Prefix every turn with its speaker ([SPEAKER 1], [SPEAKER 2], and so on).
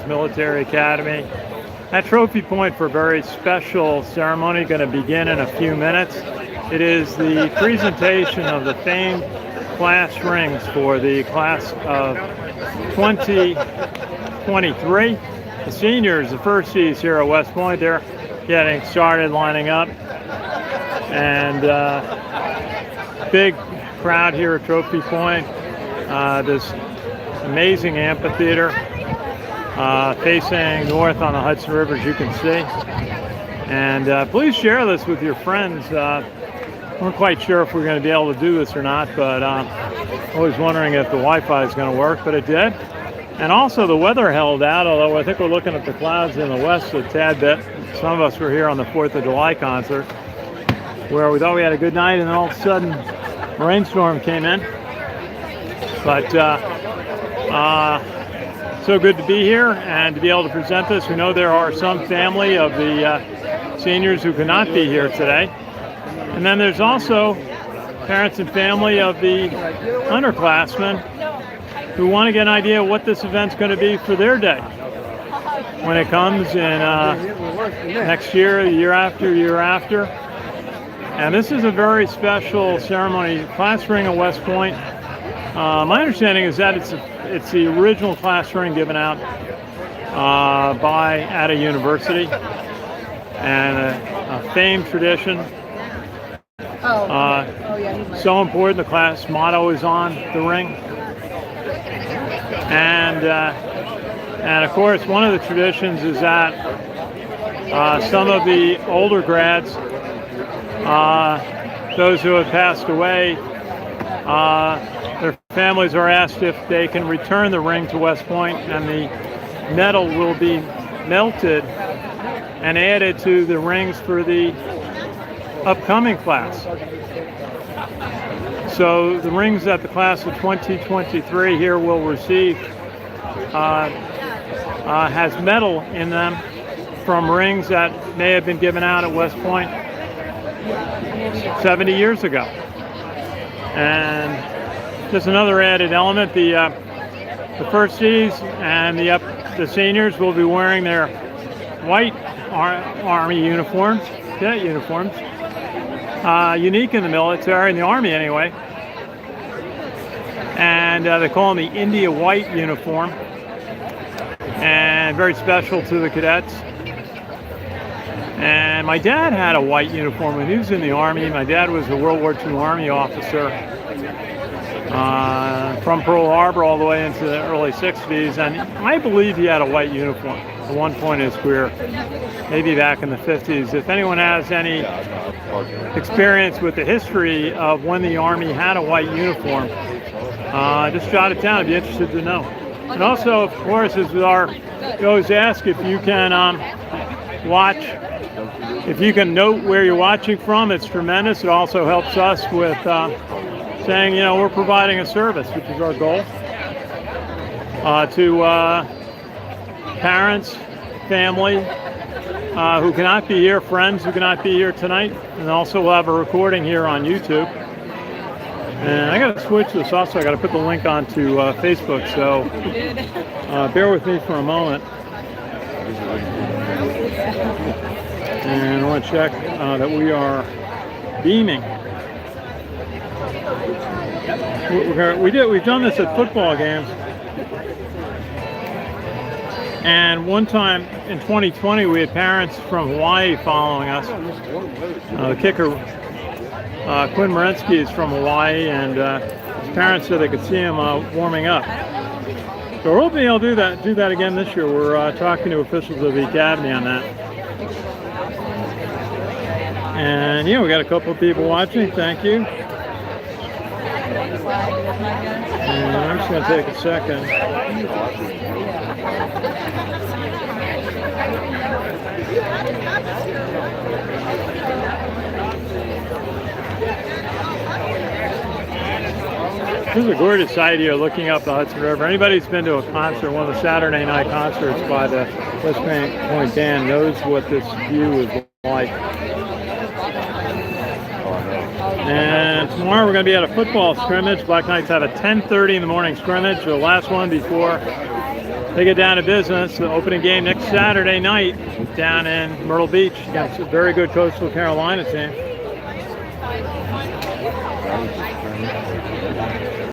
[SPEAKER 1] Military Academy. That trophy point for a very special ceremony going to begin in a few minutes. It is the presentation of the famed class rings for the class of 2023. The seniors, the first C's here at West Point, they're getting started lining up. And big crowd here at Trophy Point. This amazing amphitheater facing north on the Hudson River, as you can see. And please share this with your friends. We're quite sure if we're going to be able to do this or not, but always wondering if the Wi-Fi is going to work, but it did. And also the weather held out, although I think we're looking at the clouds in the west a tad bit. Some of us were here on the 4th of July concert, where we thought we had a good night, and then all of a sudden a rainstorm came in. But so good to be here and to be able to present this. We know there are some family of the seniors who cannot be here today. And then there's also parents and family of the underclassmen who want to get an idea of what this event's going to be for their day when it comes in next year, the year after. And this is a very special ceremony. Class ring at West Point. My understanding is that it's the original class ring given out at a university, and a famed tradition. So important. The class motto is on the ring, and of course one of the traditions is that some of the older grads, those who have passed away, their families are asked if they can return the ring to West Point, and the metal will be melted and added to the rings for the upcoming class. So the rings that the class of 2023 here will receive has metal in them from rings that may have been given out at West Point 70 years ago. And just another added element, the first C's and the seniors will be wearing their white Army uniforms, cadet uniforms, unique in the military, in the Army anyway. And they call them the India white uniform, and very special to the cadets. And my dad had a white uniform when he was in the Army. My dad was a World War II Army officer from Pearl Harbor all the way into the early 60s, and I believe he had a white uniform at one point in his career, maybe back in the 50s. If anyone has any experience with the history of when the Army had a white uniform, just jot it down. I'd be interested to know. And also, of course, as we always ask, if you can if you can note where you're watching from, it's tremendous. It also helps us with saying, we're providing a service, which is our goal, to parents, family who cannot be here, friends who cannot be here tonight, and also we'll have a recording here on YouTube. And I got to switch this also. I got to put the link onto Facebook, so bear with me for a moment. And I want to check that we are beaming. We've done this at football games, and one time in 2020 we had parents from Hawaii following us. The kicker, Quinn Morensky, is from Hawaii, and his parents said they could see him warming up. So we're hoping he'll do that again this year. We're talking to officials of the Academy on that. And we got a couple of people watching. Thank you. And I'm just going to take a second. This is a gorgeous sight here looking up the Hudson River. Anybody who's been to a concert, one of the Saturday night concerts by the West Point Band, knows what this view is like. And tomorrow we're going to be at a football scrimmage. Black Knights have a 10:30 in the morning scrimmage, the last one before they get down to business. The opening game next Saturday night down in Myrtle Beach against a very good Coastal Carolina team.